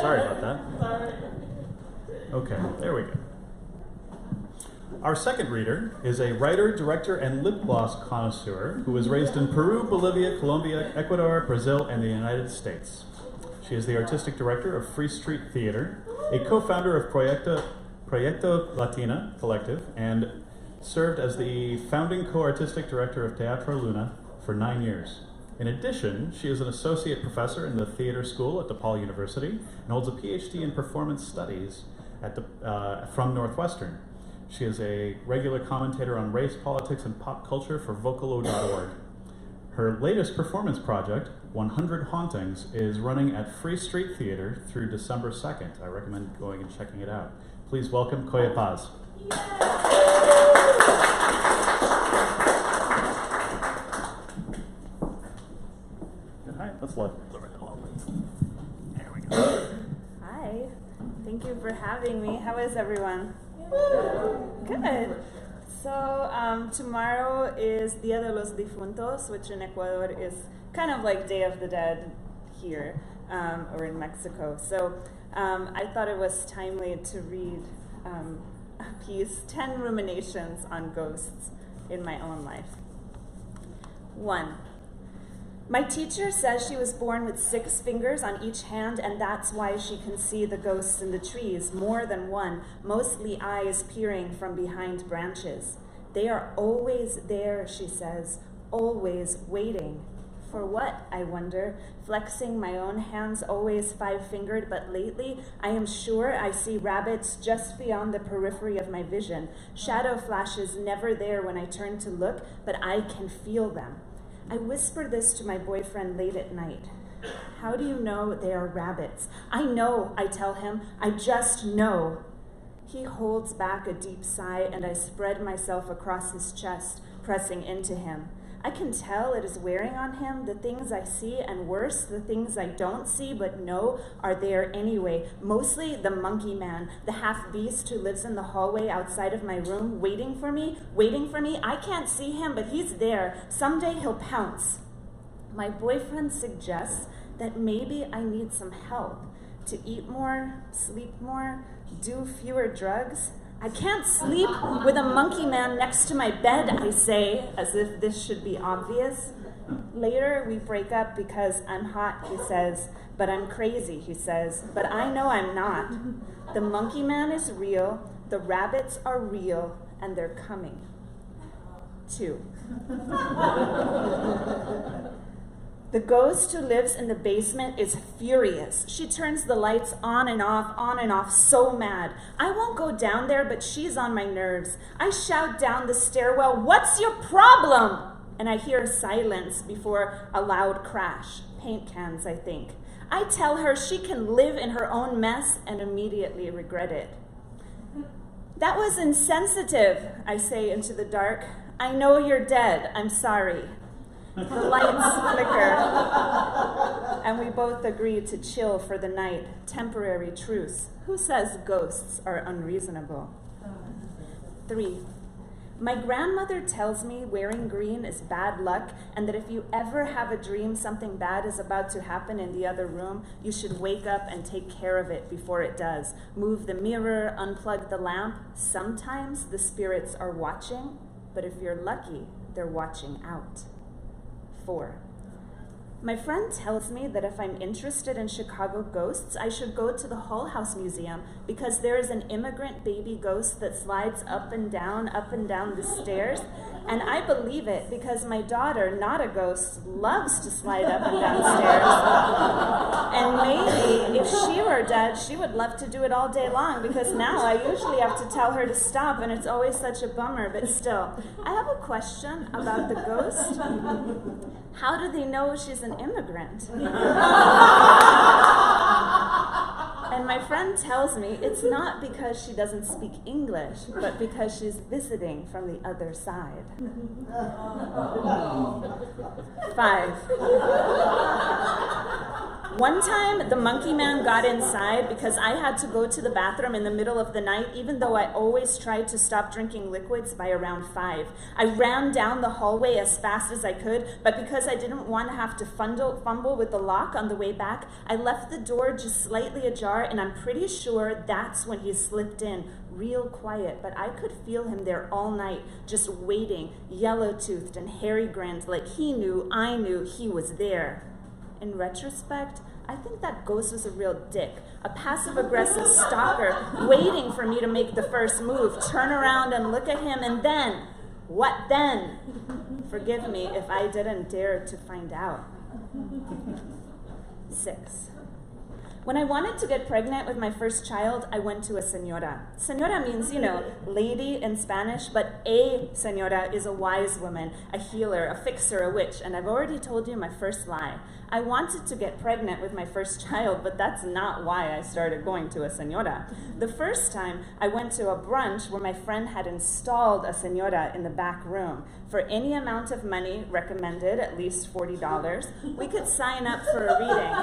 Sorry about that. Okay, there we go. Our second reader is a writer, director, and lip gloss connoisseur who was raised in Peru, Bolivia, Colombia, Ecuador, Brazil, and the United States. She is the artistic director of Free Street Theater, a co-founder of Proyecto Latina Collective, and served as the founding co-artistic director of Teatro Luna for 9 years. In addition, she is an associate professor in the theater school at DePaul University and holds a PhD in performance studies from Northwestern. She is a regular commentator on race, politics, and pop culture for Vocalo.org. Her latest performance project, 100 Hauntings, is running at Free Street Theater through December 2nd. I recommend going and checking it out. Please welcome Coya Paz. Hi, let's look. There we go. Hi, thank you for having me. How is everyone? Good. So tomorrow is Dia de los Difuntos, which in Ecuador is kind of like Day of the Dead here, or in Mexico. So I thought it was timely to read a piece, 10 ruminations on ghosts in my own life. 1. My teacher says she was born with 6 fingers on each hand, and that's why she can see the ghosts in the trees, more than one, mostly eyes peering from behind branches. They are always there, she says, always waiting. For what, I wonder, flexing my own hands, always 5-fingered, but lately I am sure I see rabbits just beyond the periphery of my vision. Shadow flashes never there when I turn to look, but I can feel them. I whisper this to my boyfriend late at night. How do you know they are rabbits? I know, I tell him. I just know. He holds back a deep sigh, and I spread myself across his chest, pressing into him. I can tell it is wearing on him, the things I see, and worse, the things I don't see but know are there anyway. Mostly the monkey man, the half-beast who lives in the hallway outside of my room, waiting for me. I can't see him, but he's there. Someday he'll pounce. My boyfriend suggests that maybe I need some help to eat more, sleep more, do fewer drugs. I can't sleep with a monkey man next to my bed, I say, as if this should be obvious. Later, we break up because I'm hot, he says, but I'm crazy, he says, but I know I'm not. The monkey man is real, the rabbits are real, and they're coming. 2. The ghost who lives in the basement is furious. She turns the lights on and off, so mad. I won't go down there, but she's on my nerves. I shout down the stairwell, "What's your problem?" And I hear silence before a loud crash. Paint cans, I think. I tell her she can live in her own mess and immediately regret it. That was insensitive, I say into the dark. I know you're dead. I'm sorry. The lights flicker, and we both agree to chill for the night. Temporary truce. Who says ghosts are unreasonable? 3. My grandmother tells me wearing green is bad luck, and that if you ever have a dream something bad is about to happen in the other room, you should wake up and take care of it before it does. Move the mirror, unplug the lamp. Sometimes the spirits are watching, but if you're lucky, they're watching out. 4. My friend tells me that if I'm interested in Chicago ghosts, I should go to the Hull House Museum because there is an immigrant baby ghost that slides up and down the stairs. And I believe it because my daughter, not a ghost, loves to slide up and down stairs. And maybe if she were dead, she would love to do it all day long because now I usually have to tell her to stop and it's always such a bummer, but still. I have a question about the ghost. How do they know she's an immigrant? And my friend tells me it's not because she doesn't speak English, but because she's visiting from the other side. 5. One time, the monkey man got inside because I had to go to the bathroom in the middle of the night, even though I always tried to stop drinking liquids by around 5. I ran down the hallway as fast as I could, but because I didn't want to have to fumble with the lock on the way back, I left the door just slightly ajar, and I'm pretty sure that's when he slipped in, real quiet, but I could feel him there all night, just waiting, yellow-toothed and hairy-grinned, like he knew I knew he was there. In retrospect, I think that ghost was a real dick, a passive-aggressive stalker waiting for me to make the first move, turn around and look at him, and then, what then? Forgive me if I didn't dare to find out. 6. When I wanted to get pregnant with my first child, I went to a señora. Señora means, lady in Spanish, but a señora is a wise woman, a healer, a fixer, a witch, and I've already told you my first lie. I wanted to get pregnant with my first child, but that's not why I started going to a señora. The first time, I went to a brunch where my friend had installed a señora in the back room. For any amount of money, recommended at least $40, we could sign up for a reading.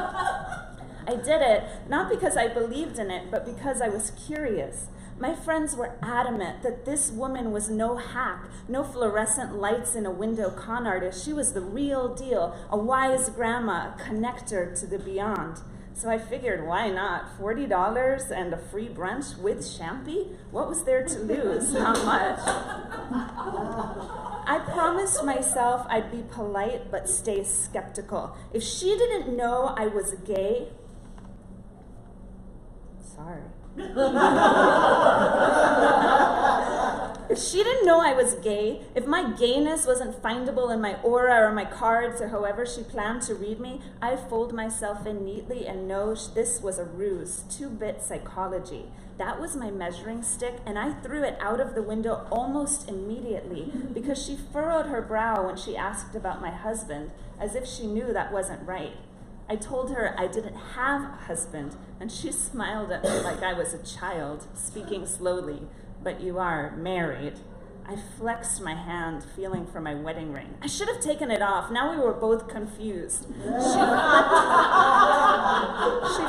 I did it, not because I believed in it, but because I was curious. My friends were adamant that this woman was no hack, no fluorescent lights in a window con artist. She was the real deal, a wise grandma, a connector to the beyond. So I figured, why not? $40 and a free brunch with Champy? What was there to lose? Not much. I promised myself I'd be polite but stay skeptical. If she didn't know I was gay, sorry. If she didn't know I was gay, if my gayness wasn't findable in my aura or my cards or however she planned to read me, I'd fold myself in neatly and know this was a ruse, 2-bit psychology. That was my measuring stick, and I threw it out of the window almost immediately because she furrowed her brow when she asked about my husband, as if she knew that wasn't right. I told her I didn't have a husband, and she smiled at me like I was a child, speaking slowly. But you are married. I flexed my hand, feeling for my wedding ring. I should have taken it off. Now we were both confused. She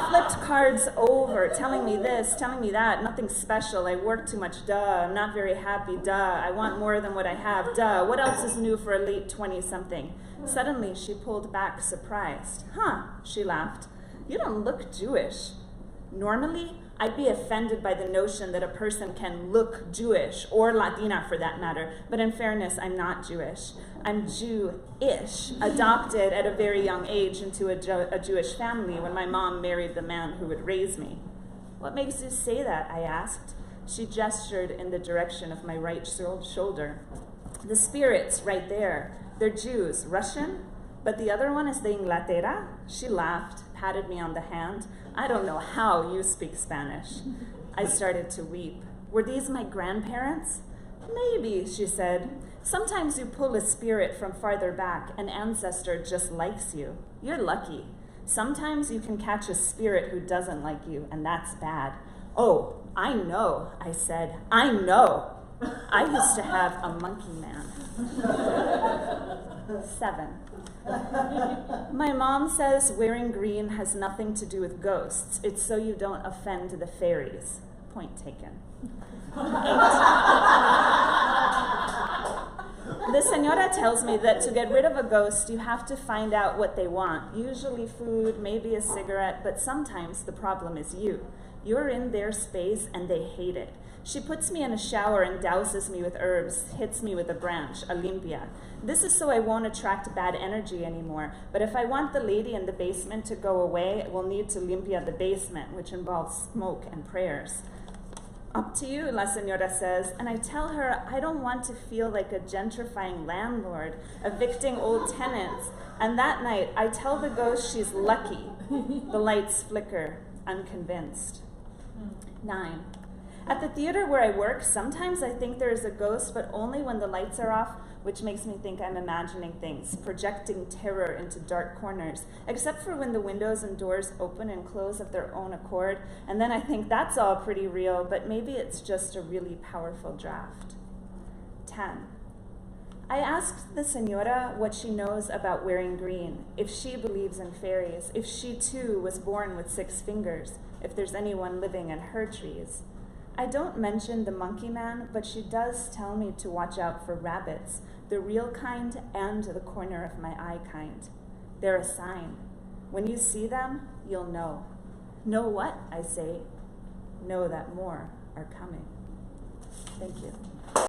flipped cards over, telling me this, telling me that, nothing special. I work too much, duh. I'm not very happy, duh. I want more than what I have, duh. What else is new for a late 20-something? Suddenly, she pulled back, surprised. Huh, she laughed. You don't look Jewish. Normally, I'd be offended by the notion that a person can look Jewish, or Latina for that matter, but in fairness, I'm not Jewish. I'm Jew-ish, adopted at a very young age into a Jewish family when my mom married the man who would raise me. What makes you say that, I asked. She gestured in the direction of my right shoulder. The spirits right there. They're Jews, Russian, but the other one is de Inglaterra. She laughed, patted me on the hand. I don't know how you speak Spanish. I started to weep. Were these my grandparents? Maybe, she said. Sometimes you pull a spirit from farther back, an ancestor just likes you. You're lucky. Sometimes you can catch a spirit who doesn't like you, and that's bad. Oh, I know, I said. I know. I used to have a monkey man. 7. My mom says wearing green has nothing to do with ghosts. It's so you don't offend the fairies. Point taken. 8. The señora tells me that to get rid of a ghost, you have to find out what they want. Usually food, maybe a cigarette, but sometimes the problem is you. You're in their space and they hate it. She puts me in a shower and douses me with herbs, hits me with a branch, a limpia. This is so I won't attract bad energy anymore, but if I want the lady in the basement to go away, we'll need to limpia the basement, which involves smoke and prayers. Up to you, La Señora says, and I tell her I don't want to feel like a gentrifying landlord, evicting old tenants. And that night, I tell the ghost she's lucky. The lights flicker, unconvinced. 9. At the theater where I work, sometimes I think there is a ghost, but only when the lights are off, which makes me think I'm imagining things, projecting terror into dark corners, except for when the windows and doors open and close of their own accord, and then I think that's all pretty real, but maybe it's just a really powerful draft. 10. I asked the senora what she knows about wearing green, if she believes in fairies, if she too was born with 6 fingers, if there's anyone living in her trees. I don't mention the monkey man, but she does tell me to watch out for rabbits, the real kind and the corner of my eye kind. They're a sign. When you see them, you'll know. Know what, I say? Know that more are coming. Thank you.